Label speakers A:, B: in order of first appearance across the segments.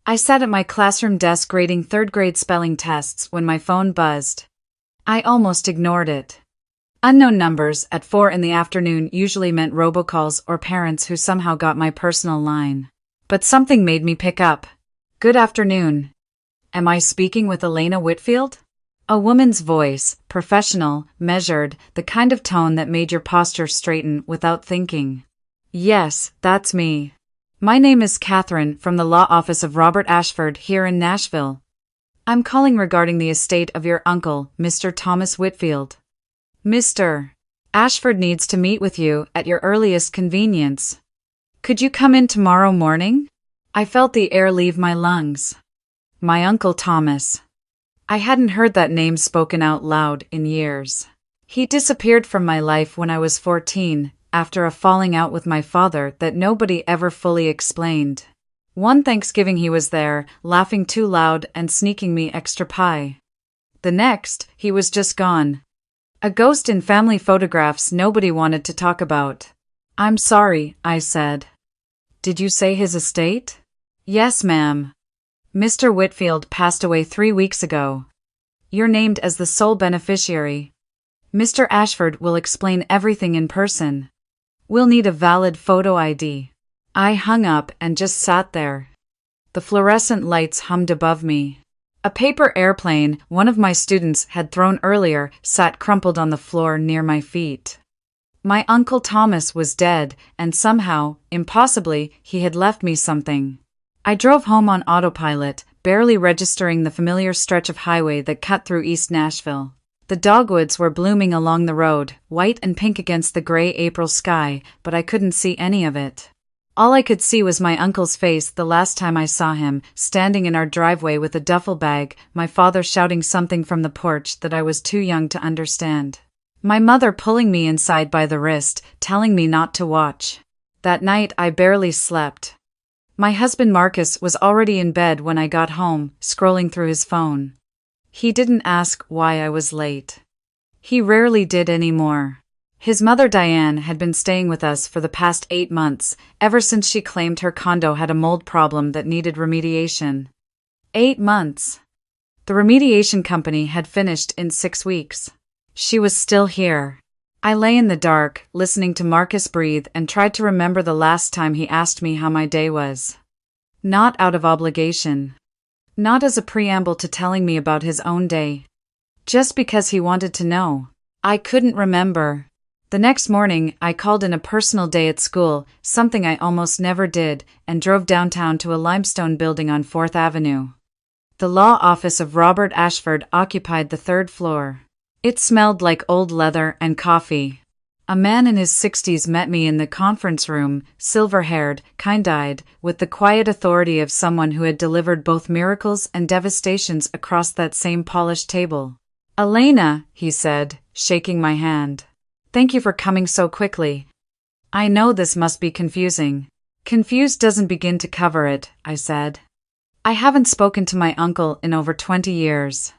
A: I sat at my classroom desk grading third-grade spelling tests when my phone buzzed. I almost ignored it. Unknown numbers at 4 in the afternoon usually meant robocalls or parents who somehow got my personal line. But something made me pick up. Good afternoon. Am I speaking with Elena Whitfield? A woman's voice, professional, measured, the kind of tone that made your posture straighten without thinking. Yes, that's me. My name is Catherine from the law office of Robert Ashford here in Nashville. I'm calling regarding the estate of your uncle, Mr. Thomas Whitfield. Mr. Ashford needs to meet with you at your earliest convenience. Could you come in tomorrow morning? I felt the air leave my lungs. My Uncle Thomas. I hadn't heard that name spoken out loud in years. He disappeared from my life when I was 14, after a falling out with my father that nobody ever fully explained. One Thanksgiving he was there, laughing too loud and sneaking me extra pie. The next, he was just gone. A ghost in family photographs nobody wanted to talk about. I'm sorry, I said. Did you say his estate? Yes, ma'am. Mr. Whitfield passed away 3 weeks ago. You're named as the sole beneficiary. Mr. Ashford will explain everything in person. We'll need a valid photo ID. I hung up and just sat there. The fluorescent lights hummed above me. A paper airplane one of my students had thrown earlier sat crumpled on the floor near my feet. My Uncle Thomas was dead, and somehow, impossibly, he had left me something. I drove home on autopilot, barely registering the familiar stretch of highway that cut through East Nashville. The dogwoods were blooming along the road, white and pink against the gray April sky, but I couldn't see any of it. All I could see was my uncle's face the last time I saw him, standing in our driveway with a duffel bag, my father shouting something from the porch that I was too young to understand. My mother pulling me inside by the wrist, telling me not to watch. That night I barely slept. My husband Marcus was already in bed when I got home, scrolling through his phone. He didn't ask why I was late. He rarely did anymore. His mother Diane had been staying with us for the past 8 months, ever since she claimed her condo had a mold problem that needed remediation. 8 months. The remediation company had finished in 6 weeks. She was still here. I lay in the dark, listening to Marcus breathe and tried to remember the last time he asked me how my day was. Not out of obligation. Not as a preamble to telling me about his own day. Just because he wanted to know. I couldn't remember. The next morning, I called in a personal day at school, something I almost never did, and drove downtown to a limestone building on 4th Avenue. The law office of Robert Ashford occupied the 3rd floor. It smelled like old leather and coffee. A man in his 60s met me in the conference room, silver-haired, kind-eyed, with the quiet authority of someone who had delivered both miracles and devastations across that same polished table. Elena, he said, shaking my hand. Thank you for coming so quickly. I know this must be confusing. Confused doesn't begin to cover it, I said. I haven't spoken to my uncle in over 20 years.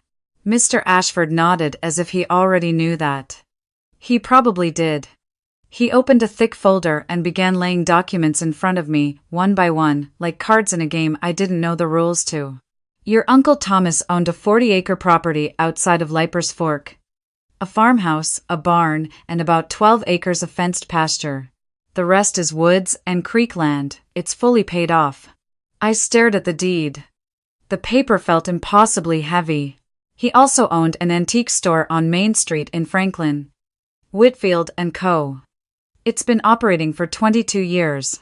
A: Mr. Ashford nodded as if he already knew that. He probably did. He opened a thick folder and began laying documents in front of me, one by one, like cards in a game I didn't know the rules to. Your Uncle Thomas owned a 40-acre property outside of Leiper's Fork. A farmhouse, a barn, and about 12 acres of fenced pasture. The rest is woods and creek land. It's fully paid off. I stared at the deed. The paper felt impossibly heavy. He also owned an antique store on Main Street in Franklin. Whitfield & Co. It's been operating for 22 years.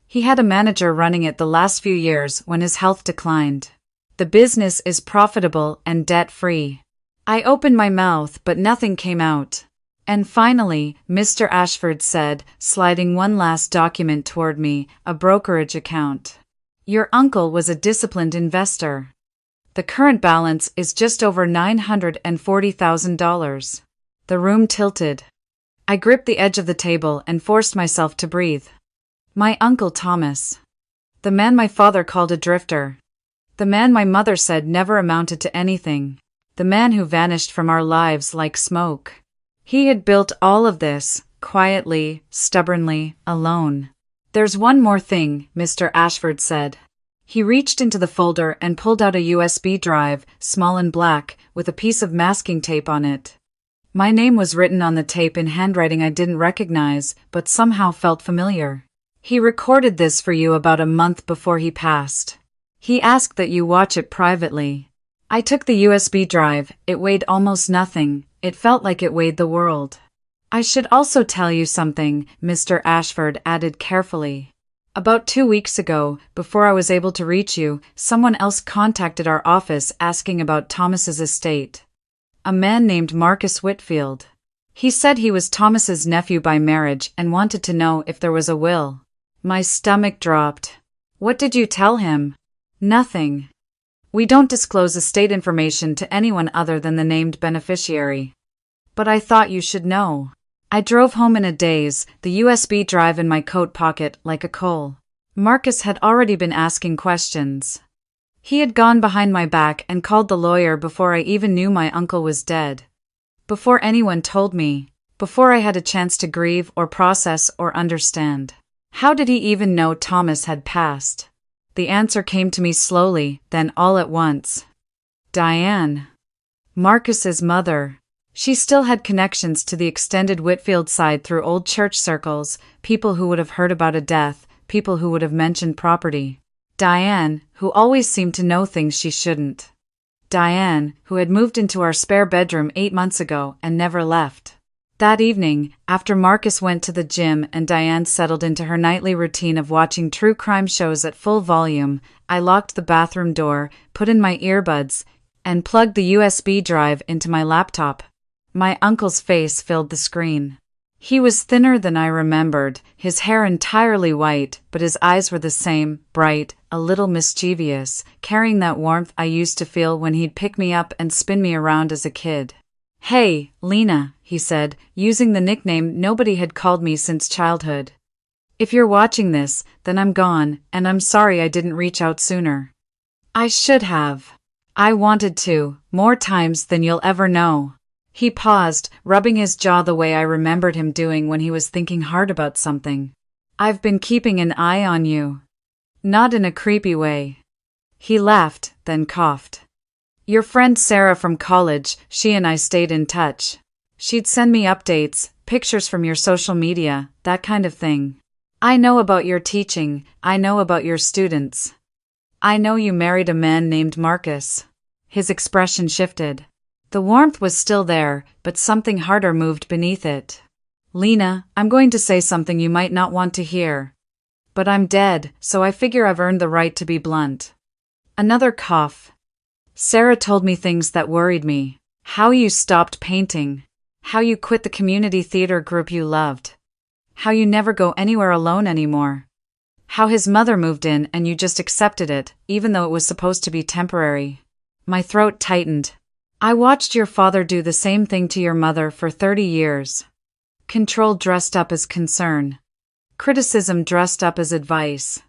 A: He had a manager running it the last few years when his health declined. The business is profitable and debt-free. I opened my mouth, but nothing came out. And finally, Mr. Ashford said, sliding one last document toward me, a brokerage account. Your uncle was a disciplined investor. The current balance is just over $940,000. The room tilted. I gripped the edge of the table and forced myself to breathe. My Uncle Thomas. The man my father called a drifter. The man my mother said never amounted to anything. The man who vanished from our lives like smoke. He had built all of this, quietly, stubbornly, alone. There's one more thing, Mr. Ashford said. He reached into the folder and pulled out a USB drive, small and black, with a piece of masking tape on it. My name was written on the tape in handwriting I didn't recognize, but somehow felt familiar. He recorded this for you about a month before he passed. He asked that you watch it privately. I took the USB drive. It weighed almost nothing. It felt like it weighed the world. I should also tell you something, Mr. Ashford added carefully. About 2 weeks ago, before I was able to reach you, someone else contacted our office asking about Thomas's estate. A man named Marcus Whitfield. He said he was Thomas's nephew by marriage and wanted to know if there was a will. My stomach dropped. What did you tell him? Nothing. We don't disclose estate information to anyone other than the named beneficiary. But I thought you should know. I drove home in a daze, the USB drive in my coat pocket like a coal. Marcus had already been asking questions. He had gone behind my back and called the lawyer before I even knew my uncle was dead. Before anyone told me. Before I had a chance to grieve or process or understand. How did he even know Thomas had passed? The answer came to me slowly, then all at once. Diane. Marcus's mother. She still had connections to the extended Whitfield side through old church circles, people who would have heard about a death, people who would have mentioned property. Diane, who always seemed to know things she shouldn't. Diane, who had moved into our spare bedroom 8 months ago and never left. That evening, after Marcus went to the gym and Diane settled into her nightly routine of watching true crime shows at full volume, I locked the bathroom door, put in my earbuds, and plugged the USB drive into my laptop. My uncle's face filled the screen. He was thinner than I remembered, his hair entirely white, but his eyes were the same, bright, a little mischievous, carrying that warmth I used to feel when he'd pick me up and spin me around as a kid. Hey, Lena, he said, using the nickname nobody had called me since childhood. If you're watching this, then I'm gone, and I'm sorry I didn't reach out sooner. I should have. I wanted to, more times than you'll ever know. He paused, rubbing his jaw the way I remembered him doing when he was thinking hard about something. I've been keeping an eye on you. Not in a creepy way. He laughed, then coughed. Your friend Sarah from college, she and I stayed in touch. She'd send me updates, pictures from your social media, that kind of thing. I know about your teaching, I know about your students. I know you married a man named Marcus. His expression shifted. The warmth was still there, but something harder moved beneath it. Lena, I'm going to say something you might not want to hear. But I'm dead, so I figure I've earned the right to be blunt. Another cough. Sarah told me things that worried me. How you stopped painting. How you quit the community theater group you loved. How you never go anywhere alone anymore. How his mother moved in and you just accepted it, even though it was supposed to be temporary. My throat tightened. I watched your father do the same thing to your mother for 30 years. Control dressed up as concern. Criticism dressed up as advice.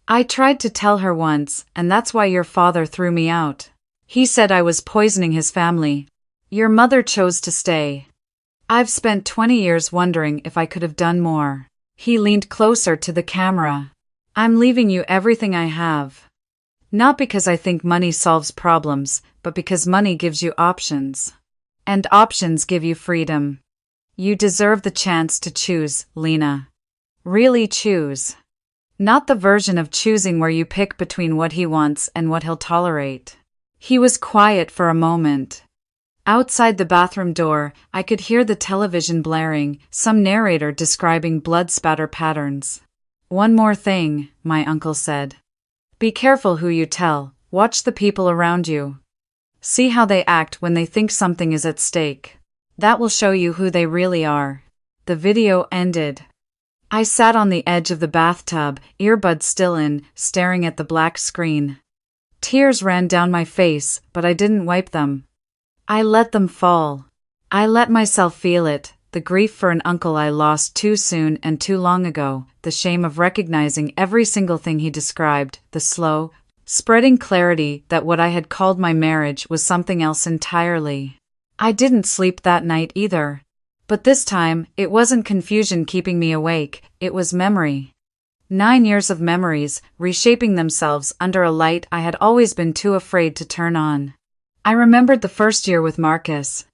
A: I tried to tell her once, and that's why your father threw me out. He said I was poisoning his family. Your mother chose to stay. I've spent 20 years wondering if I could have done more. He leaned closer to the camera. I'm leaving you everything I have. Not because I think money solves problems, but because money gives you options. And options give you freedom. You deserve the chance to choose, Lena. Really choose. Not the version of choosing where you pick between what he wants and what he'll tolerate. He was quiet for a moment. Outside the bathroom door, I could hear the television blaring, some narrator describing blood spatter patterns. One more thing, my uncle said. Be careful who you tell, watch the people around you. See how they act when they think something is at stake. That will show you who they really are. The video ended. I sat on the edge of the bathtub, earbuds still in, staring at the black screen. Tears ran down my face, but I didn't wipe them. I let them fall. I let myself feel it, the grief for an uncle I lost too soon and too long ago, the shame of recognizing every single thing he described, the slow, spreading clarity that what I had called my marriage was something else entirely. I didn't sleep that night either. But this time, it wasn't confusion keeping me awake, it was memory. 9 years of memories, reshaping themselves under a light I had always been too afraid to turn on. I remembered the first year with Marcus.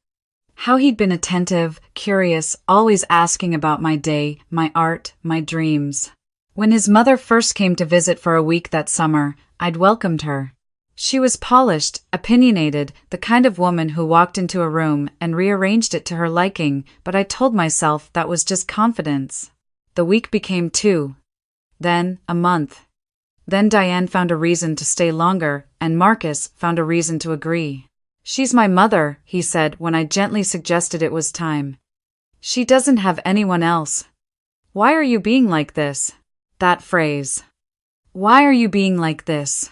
A: How he'd been attentive, curious, always asking about my day, my art, my dreams. When his mother first came to visit for a week that summer, I'd welcomed her. She was polished, opinionated, the kind of woman who walked into a room and rearranged it to her liking, but I told myself that was just confidence. The week became 2. Then, a month. Then Diane found a reason to stay longer, and Marcus found a reason to agree. "She's my mother," he said when I gently suggested it was time. "She doesn't have anyone else." "Why are you being like this?" That phrase. "Why are you being like this?"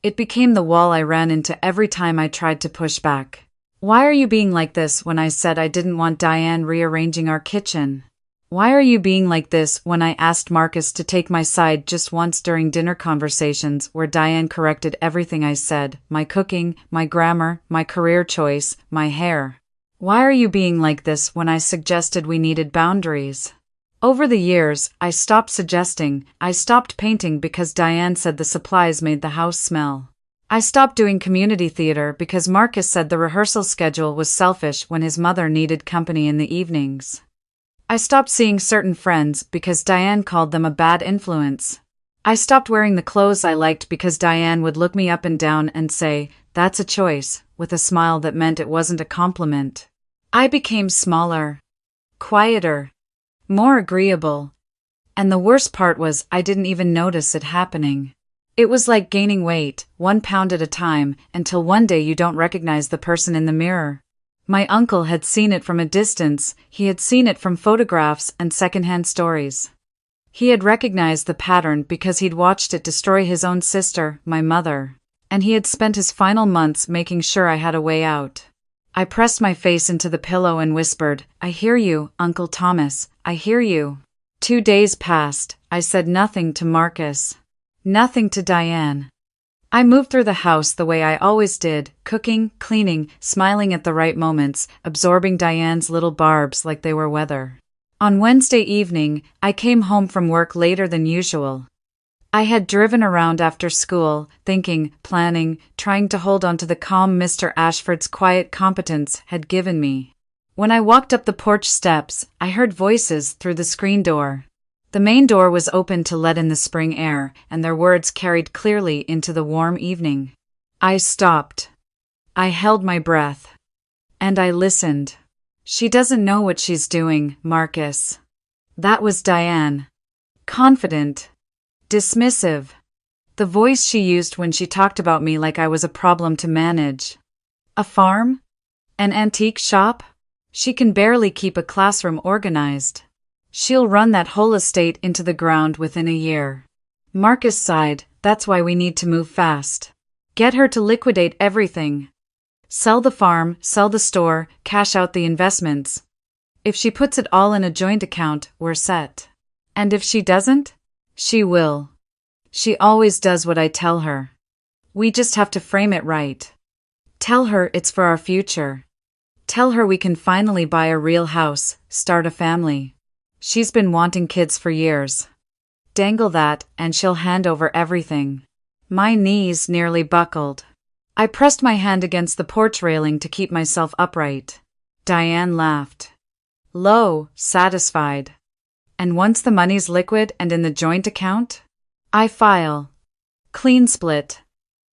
A: It became the wall I ran into every time I tried to push back. "Why are you being like this when I said I didn't want Diane rearranging our kitchen? Why are you being like this when I asked Marcus to take my side just once during dinner conversations where Diane corrected everything I said, my cooking, my grammar, my career choice, my hair? Why are you being like this when I suggested we needed boundaries?" Over the years, I stopped suggesting, I stopped painting because Diane said the supplies made the house smell. I stopped doing community theater because Marcus said the rehearsal schedule was selfish when his mother needed company in the evenings. I stopped seeing certain friends because Diane called them a bad influence. I stopped wearing the clothes I liked because Diane would look me up and down and say, "That's a choice," with a smile that meant it wasn't a compliment. I became smaller, quieter, more agreeable. And the worst part was I didn't even notice it happening. It was like gaining weight, 1 pound at a time, until one day you don't recognize the person in the mirror. My uncle had seen it from a distance, he had seen it from photographs and secondhand stories. He had recognized the pattern because he'd watched it destroy his own sister, my mother. And he had spent his final months making sure I had a way out. I pressed my face into the pillow and whispered, "I hear you, Uncle Thomas, I hear you." 2 days passed, I said nothing to Marcus. Nothing to Diane. I moved through the house the way I always did, cooking, cleaning, smiling at the right moments, absorbing Diane's little barbs like they were weather. On Wednesday evening, I came home from work later than usual. I had driven around after school, thinking, planning, trying to hold on to the calm Mr. Ashford's quiet competence had given me. When I walked up the porch steps, I heard voices through the screen door. The main door was open to let in the spring air, and their words carried clearly into the warm evening. I stopped. I held my breath. And I listened. "She doesn't know what she's doing, Marcus." That was Diane. Confident. Dismissive. The voice she used when she talked about me like I was a problem to manage. A farm? An antique shop? She can barely keep a classroom organized. She'll run that whole estate into the ground within a year. Marcus sighed, "That's why we need to move fast. Get her to liquidate everything. Sell the farm, sell the store, cash out the investments. If she puts it all in a joint account, we're set. And if she doesn't? She will. She always does what I tell her. We just have to frame it right. Tell her it's for our future. Tell her we can finally buy a real house, start a family. She's been wanting kids for years. Dangle that, and she'll hand over everything." My knees nearly buckled. I pressed my hand against the porch railing to keep myself upright. Diane laughed. Low, satisfied. "And once the money's liquid and in the joint account? I file. Clean split.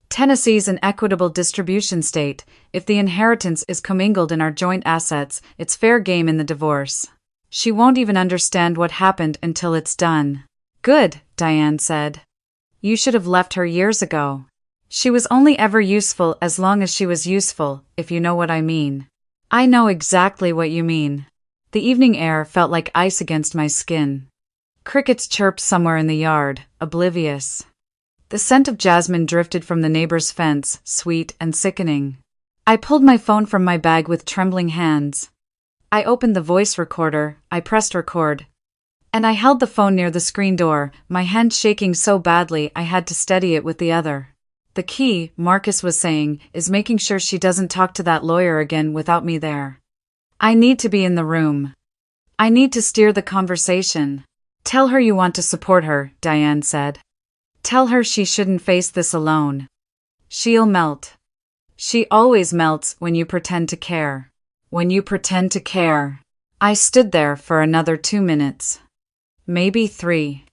A: Tennessee's an equitable distribution state. If the inheritance is commingled in our joint assets, it's fair game in the divorce. She won't even understand what happened until it's done." "Good," Diane said. "You should have left her years ago. She was only ever useful as long as she was useful, if you know what I mean." "I know exactly what you mean." The evening air felt like ice against my skin. Crickets chirped somewhere in the yard, oblivious. The scent of jasmine drifted from the neighbor's fence, sweet and sickening. I pulled my phone from my bag with trembling hands. I opened the voice recorder, I pressed record. And I held the phone near the screen door, my hand shaking so badly I had to steady it with the other. "The key," Marcus was saying, "is making sure she doesn't talk to that lawyer again without me there. I need to be in the room. I need to steer the conversation. Tell her you want to support her, Diane said. Tell her she shouldn't face this alone. She'll melt. She always melts when you pretend to care. When you pretend to care. I stood there for another 2 minutes. Maybe 3.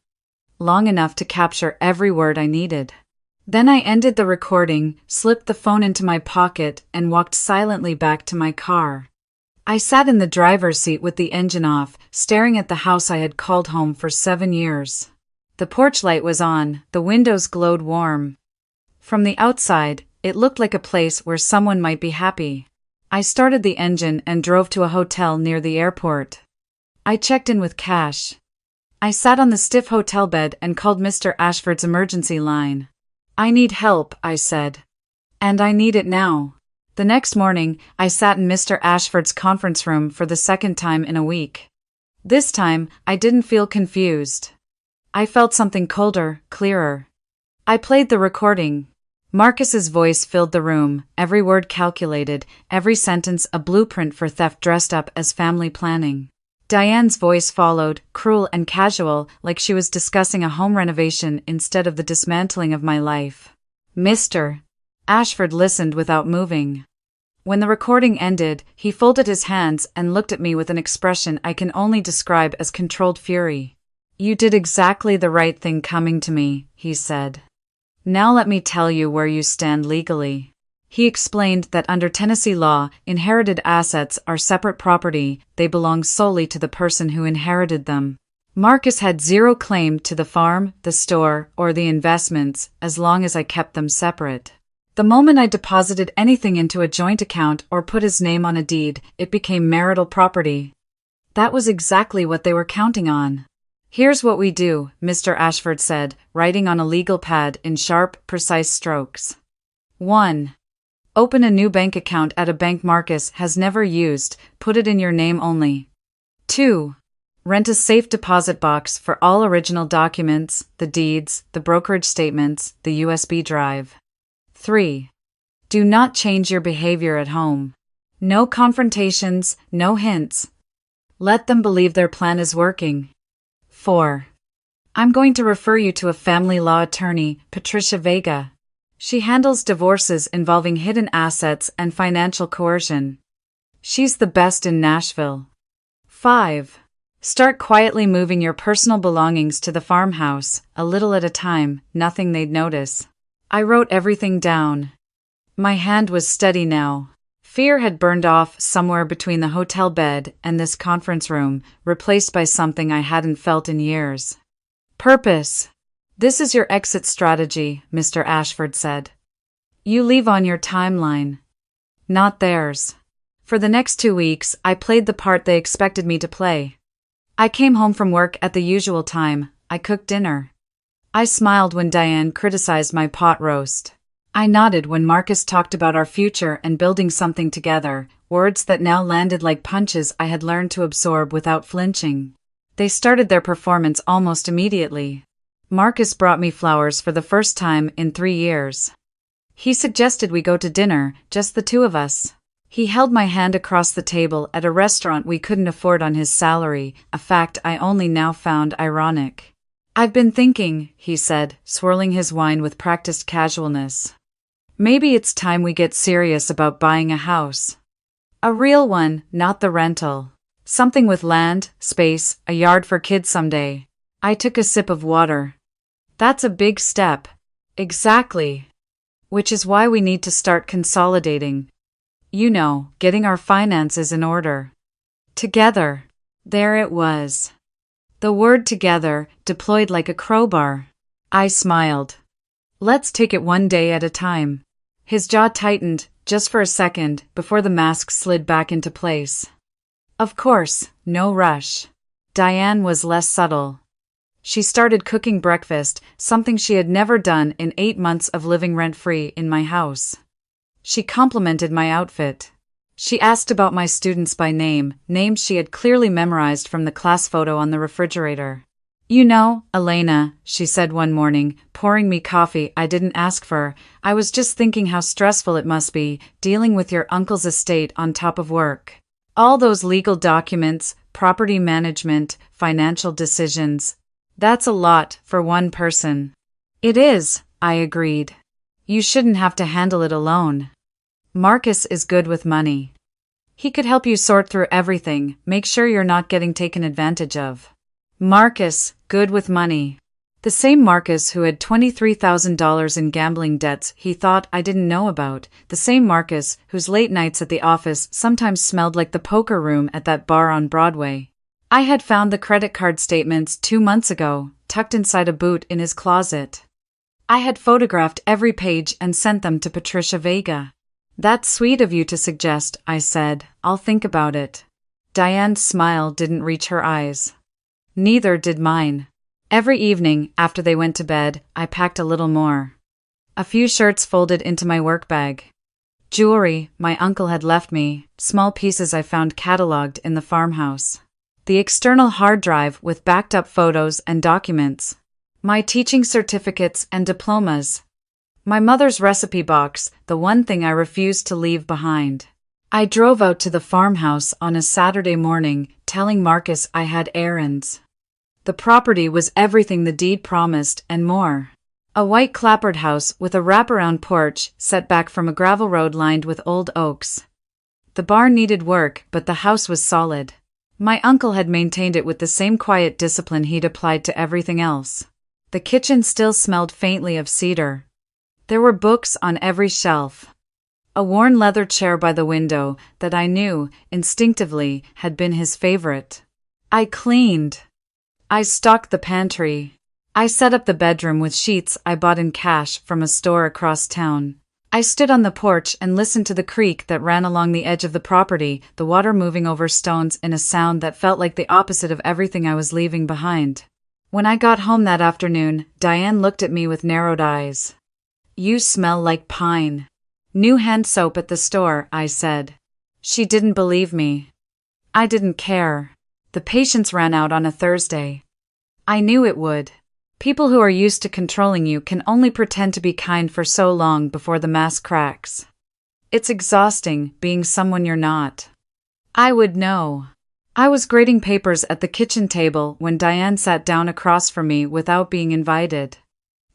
A: Long enough to capture every word I needed. Then I ended the recording, slipped the phone into my pocket, and walked silently back to my car. I sat in the driver's seat with the engine off, staring at the house I had called home for 7 years. The porch light was on, the windows glowed warm. From the outside, it looked like a place where someone might be happy. I started the engine and drove to a hotel near the airport. I checked in with cash. I sat on the stiff hotel bed and called Mr. Ashford's emergency line. I need help, I said. And I need it now. The next morning, I sat in Mr. Ashford's conference room for the second time in a week. This time, I didn't feel confused. I felt something colder, clearer. I played the recording. Marcus's voice filled the room, every word calculated, every sentence a blueprint for theft dressed up as family planning. Diane's voice followed, cruel and casual, like she was discussing a home renovation instead of the dismantling of my life. Mr. Ashford listened without moving. When the recording ended, he folded his hands and looked at me with an expression I can only describe as controlled fury. You did exactly the right thing coming to me, he said. Now let me tell you where you stand legally. He explained that under Tennessee law, inherited assets are separate property, they belong solely to the person who inherited them. Marcus had zero claim to the farm, the store, or the investments, as long as I kept them separate. The moment I deposited anything into a joint account or put his name on a deed, it became marital property. That was exactly what they were counting on. Here's what we do, Mr. Ashford said, writing on a legal pad in sharp, precise strokes. 1. Open a new bank account at a bank Marcus has never used, put it in your name only. 2. Rent a safe deposit box for all original documents, the deeds, the brokerage statements, the USB drive. 3. Do not change your behavior at home. No confrontations, no hints. Let them believe their plan is working. 4. I'm going to refer you to a family law attorney, Patricia Vega. She handles divorces involving hidden assets and financial coercion. She's the best in Nashville. 5. Start quietly moving your personal belongings to the farmhouse, a little at a time, nothing they'd notice. I wrote everything down. My hand was steady now. Fear had burned off somewhere between the hotel bed and this conference room, replaced by something I hadn't felt in years. Purpose. This is your exit strategy, Mr. Ashford said. You leave on your timeline. Not theirs. For the next 2 weeks, I played the part they expected me to play. I came home from work at the usual time. I cooked dinner. I smiled when Diane criticized my pot roast. I nodded when Marcus talked about our future and building something together, words that now landed like punches I had learned to absorb without flinching. They started their performance almost immediately. Marcus brought me flowers for the first time in 3 years. He suggested we go to dinner, just the two of us. He held my hand across the table at a restaurant we couldn't afford on his salary, a fact I only now found ironic. I've been thinking, he said, swirling his wine with practiced casualness. Maybe it's time we get serious about buying a house. A real one, not the rental. Something with land, space, a yard for kids someday. I took a sip of water. That's a big step. Exactly. Which is why we need to start consolidating. You know, getting our finances in order. Together. There it was. The word together, deployed like a crowbar. I smiled. Let's take it one day at a time. His jaw tightened, just for a second, before the mask slid back into place. Of course, no rush. Diane was less subtle. She started cooking breakfast, something she had never done in 8 months of living rent-free in my house. She complimented my outfit. She asked about my students by name, names she had clearly memorized from the class photo on the refrigerator. You know, Elena, she said one morning, pouring me coffee I didn't ask for, I was just thinking how stressful it must be, dealing with your uncle's estate on top of work. All those legal documents, property management, financial decisions, That's a lot for one person. It is, I agreed. You shouldn't have to handle it alone. Marcus is good with money. He could help you sort through everything, make sure you're not getting taken advantage of. Marcus, good with money. The same Marcus who had $23,000 in gambling debts he thought I didn't know about. The same Marcus whose late nights at the office sometimes smelled like the poker room at that bar on Broadway. I had found the credit card statements 2 months ago, tucked inside a boot in his closet. I had photographed every page and sent them to Patricia Vega. That's sweet of you to suggest, I said. I'll think about it. Diane's smile didn't reach her eyes. Neither did mine. Every evening, after they went to bed, I packed a little more. A few shirts folded into my work bag. Jewelry my uncle had left me, small pieces I found catalogued in the farmhouse. The external hard drive with backed up photos and documents. My teaching certificates and diplomas. My mother's recipe box, the one thing I refused to leave behind. I drove out to the farmhouse on a Saturday morning, telling Marcus I had errands. The property was everything the deed promised and more. A white clapboard house with a wraparound porch set back from a gravel road lined with old oaks. The barn needed work, but the house was solid. My uncle had maintained it with the same quiet discipline he'd applied to everything else. The kitchen still smelled faintly of cedar. There were books on every shelf. A worn leather chair by the window that I knew, instinctively, had been his favorite. I cleaned. I stocked the pantry. I set up the bedroom with sheets I bought in cash from a store across town. I stood on the porch and listened to the creek that ran along the edge of the property, the water moving over stones in a sound that felt like the opposite of everything I was leaving behind. When I got home that afternoon, Diane looked at me with narrowed eyes. You smell like pine. New hand soap at the store, I said. She didn't believe me. I didn't care. The patience ran out on a Thursday. I knew it would. People who are used to controlling you can only pretend to be kind for so long before the mask cracks. It's exhausting being someone you're not. I would know. I was grading papers at the kitchen table when Diane sat down across from me without being invited.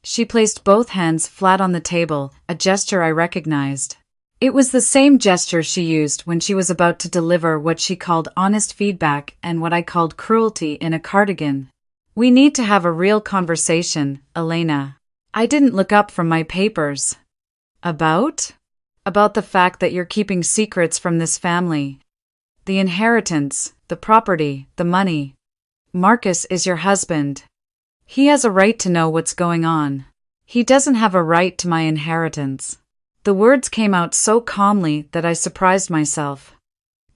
A: She placed both hands flat on the table, a gesture I recognized. It was the same gesture she used when she was about to deliver what she called honest feedback and what I called cruelty in a cardigan. We need to have a real conversation, Elena. I didn't look up from my papers. About? About the fact that you're keeping secrets from this family. The inheritance, the property, the money. Marcus is your husband. He has a right to know what's going on. He doesn't have a right to my inheritance. The words came out so calmly that I surprised myself.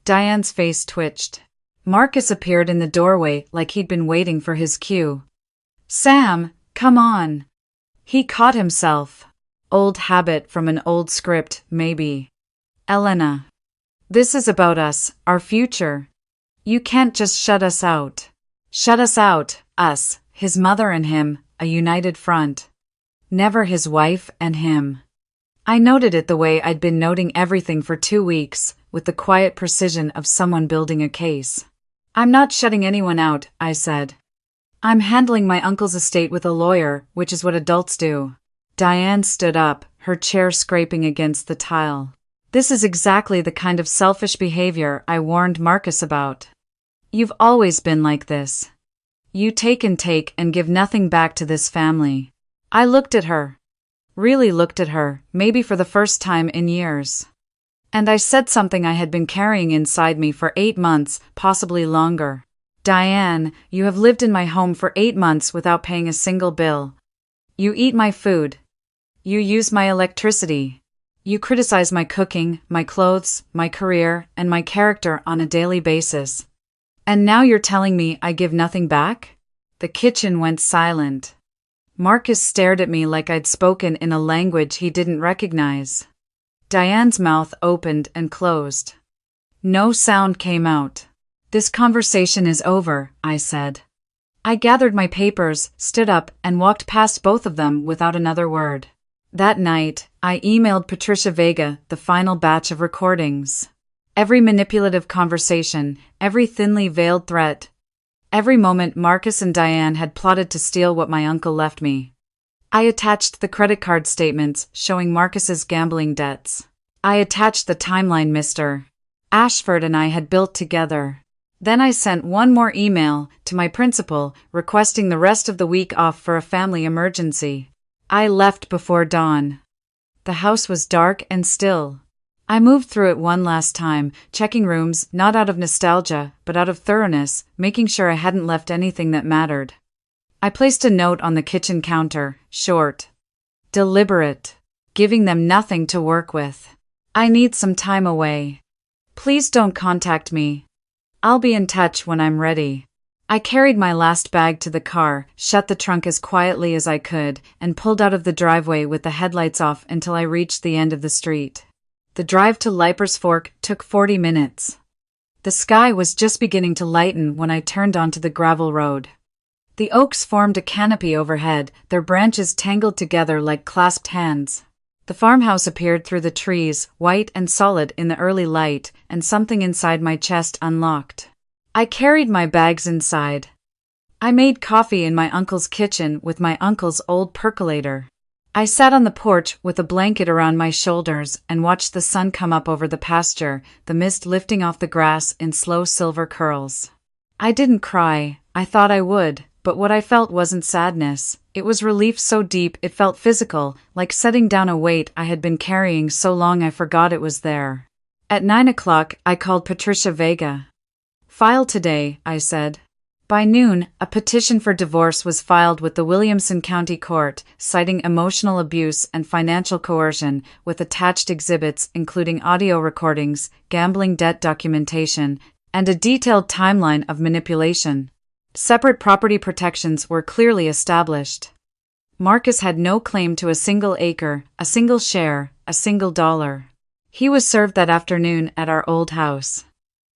A: Diane's face twitched. Marcus appeared in the doorway like he'd been waiting for his cue. Sam, come on. He caught himself. Old habit from an old script, maybe. Elena. This is about us, our future. You can't just shut us out. Shut us out, us, his mother and him, a united front. Never his wife and him. I noted it the way I'd been noting everything for 2 weeks, with the quiet precision of someone building a case. I'm not shutting anyone out, I said. I'm handling my uncle's estate with a lawyer, which is what adults do. Diane stood up, her chair scraping against the tile. This is exactly the kind of selfish behavior I warned Marcus about. You've always been like this. You take and give nothing back to this family. I looked at her. Really looked at her, maybe for the first time in years. And I said something I had been carrying inside me for 8 months, possibly longer. Diane, you have lived in my home for 8 months without paying a single bill. You eat my food. You use my electricity. You criticize my cooking, my clothes, my career, and my character on a daily basis. And now you're telling me I give nothing back? The kitchen went silent. Marcus stared at me like I'd spoken in a language he didn't recognize. Diane's mouth opened and closed. No sound came out. This conversation is over, I said. I gathered my papers, stood up, and walked past both of them without another word. That night, I emailed Patricia Vega the final batch of recordings. Every manipulative conversation, every thinly veiled threat. Every moment Marcus and Diane had plotted to steal what my uncle left me. I attached the credit card statements showing Marcus's gambling debts. I attached the timeline Mr. Ashford and I had built together. Then I sent one more email to my principal requesting the rest of the week off for a family emergency. I left before dawn. The house was dark and still. I moved through it one last time, checking rooms not out of nostalgia, but out of thoroughness, making sure I hadn't left anything that mattered. I placed a note on the kitchen counter, short, deliberate, giving them nothing to work with. I need some time away. Please don't contact me. I'll be in touch when I'm ready. I carried my last bag to the car, shut the trunk as quietly as I could, and pulled out of the driveway with the headlights off until I reached the end of the street. The drive to Leiper's Fork took 40 minutes. The sky was just beginning to lighten when I turned onto the gravel road. The oaks formed a canopy overhead, their branches tangled together like clasped hands. The farmhouse appeared through the trees, white and solid in the early light, and something inside my chest unlocked. I carried my bags inside. I made coffee in my uncle's kitchen with my uncle's old percolator. I sat on the porch with a blanket around my shoulders and watched the sun come up over the pasture, the mist lifting off the grass in slow silver curls. I didn't cry. I thought I would, but what I felt wasn't sadness. It was relief so deep it felt physical, like setting down a weight I had been carrying so long I forgot it was there. At 9 o'clock, I called Patricia Vega. "File today," I said. By noon, a petition for divorce was filed with the Williamson County Court, citing emotional abuse and financial coercion, with attached exhibits including audio recordings, gambling debt documentation, and a detailed timeline of manipulation. Separate property protections were clearly established. Marcus had no claim to a single acre, a single share, a single dollar. He was served that afternoon at our old house.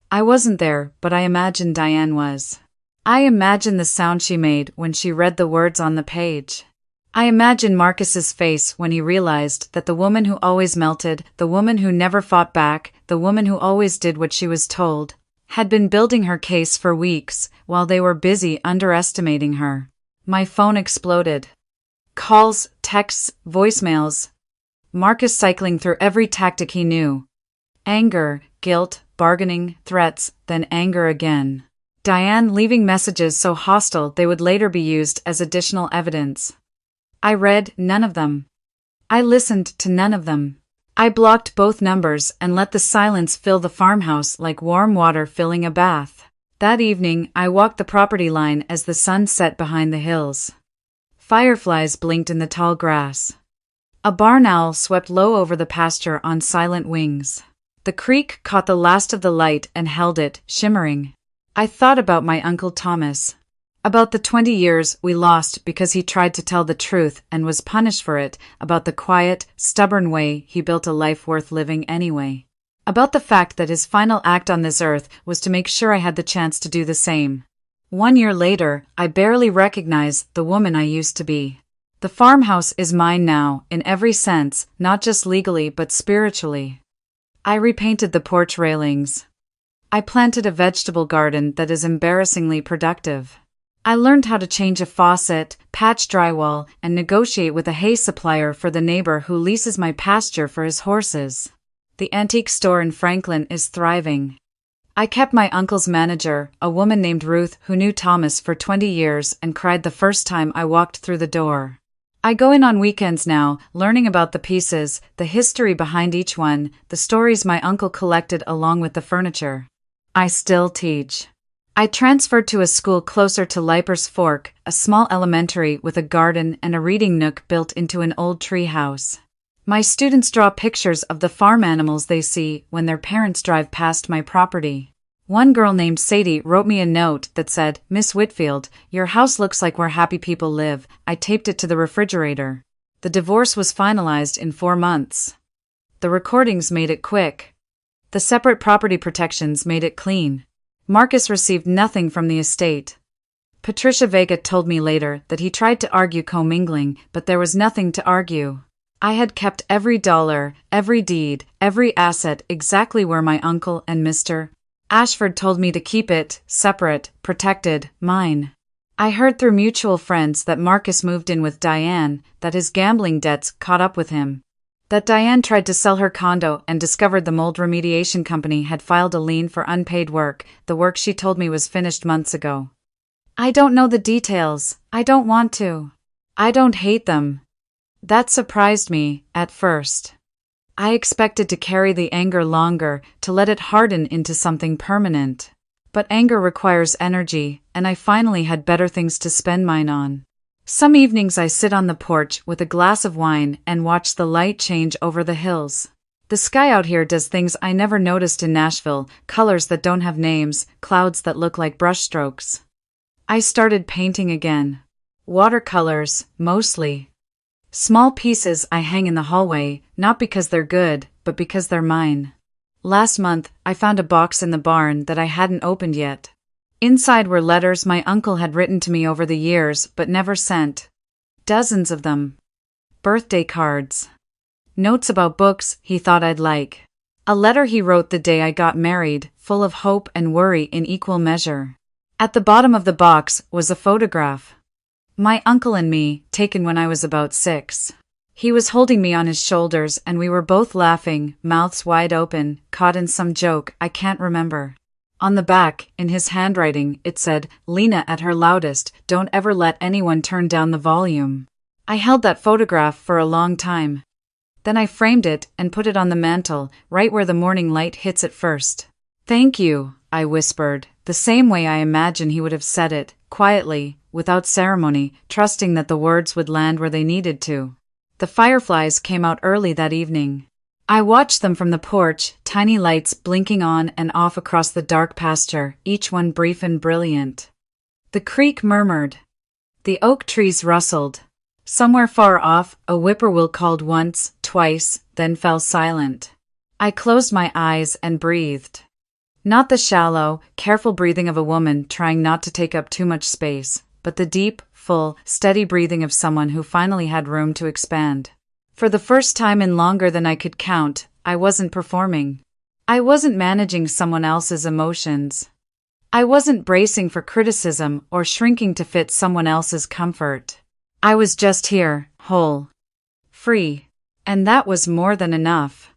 A: I wasn't there, but I imagined Diane was. I imagined the sound she made when she read the words on the page. I imagined Marcus's face when he realized that the woman who always melted, the woman who never fought back, the woman who always did what she was told, had been building her case for weeks while they were busy underestimating her. My phone exploded. Calls, texts, voicemails. Marcus cycling through every tactic he knew. Anger, guilt, bargaining, threats, then anger again. Diane leaving messages so hostile they would later be used as additional evidence. I read none of them. I listened to none of them. I blocked both numbers and let the silence fill the farmhouse like warm water filling a bath. That evening, I walked the property line as the sun set behind the hills. Fireflies blinked in the tall grass. A barn owl swept low over the pasture on silent wings. The creek caught the last of the light and held it, shimmering. I thought about my Uncle Thomas. About the 20 years we lost because he tried to tell the truth and was punished for it, about the quiet, stubborn way he built a life worth living anyway. About the fact that his final act on this earth was to make sure I had the chance to do the same. 1 year later, I barely recognize the woman I used to be. The farmhouse is mine now, in every sense, not just legally but spiritually. I repainted the porch railings. I planted a vegetable garden that is embarrassingly productive. I learned how to change a faucet, patch drywall, and negotiate with a hay supplier for the neighbor who leases my pasture for his horses. The antique store in Franklin is thriving. I kept my uncle's manager, a woman named Ruth who knew Thomas for 20 years and cried the first time I walked through the door. I go in on weekends now, learning about the pieces, the history behind each one, the stories my uncle collected along with the furniture. I still teach. I transferred to a school closer to Leiper's Fork, a small elementary with a garden and a reading nook built into an old tree house. My students draw pictures of the farm animals they see when their parents drive past my property. One girl named Sadie wrote me a note that said, "Miss Whitfield, your house looks like where happy people live." I taped it to the refrigerator. The divorce was finalized in 4 months. The recordings made it quick. The separate property protections made it clean. Marcus received nothing from the estate. Patricia Vega told me later that he tried to argue commingling, but there was nothing to argue. I had kept every dollar, every deed, every asset exactly where my uncle and Mr. Ashford told me to keep it separate, protected, mine. I heard through mutual friends that Marcus moved in with Diane, that his gambling debts caught up with him. That Diane tried to sell her condo and discovered the mold remediation company had filed a lien for unpaid work. The work she told me was finished months ago. I don't know the details. I don't want to. I don't hate them. That surprised me, at first. I expected to carry the anger longer, to let it harden into something permanent. But anger requires energy, and I finally had better things to spend mine on. Some evenings I sit on the porch with a glass of wine and watch the light change over the hills. The sky out here does things I never noticed in Nashville, colors that don't have names, clouds that look like brushstrokes. I started painting again. Watercolors, mostly. Small pieces I hang in the hallway, not because they're good, but because they're mine. Last month, I found a box in the barn that I hadn't opened yet. Inside were letters my uncle had written to me over the years but never sent. Dozens of them. Birthday cards. Notes about books he thought I'd like. A letter he wrote the day I got married, full of hope and worry in equal measure. At the bottom of the box was a photograph. My uncle and me, taken when I was about 6. He was holding me on his shoulders and we were both laughing, mouths wide open, caught in some joke I can't remember. On the back, in his handwriting, it said, "Lena at her loudest, don't ever let anyone turn down the volume." I held that photograph for a long time. Then I framed it and put it on the mantel, right where the morning light hits it first. "Thank you," I whispered, the same way I imagine he would have said it, quietly, without ceremony, trusting that the words would land where they needed to. The fireflies came out early that evening. I watched them from the porch, tiny lights blinking on and off across the dark pasture, each one brief and brilliant. The creek murmured. The oak trees rustled. Somewhere far off, a whippoorwill called once, twice, then fell silent. I closed my eyes and breathed. Not the shallow, careful breathing of a woman trying not to take up too much space, but the deep, full, steady breathing of someone who finally had room to expand. For the first time in longer than I could count, I wasn't performing. I wasn't managing someone else's emotions. I wasn't bracing for criticism or shrinking to fit someone else's comfort. I was just here, whole. Free. And that was more than enough.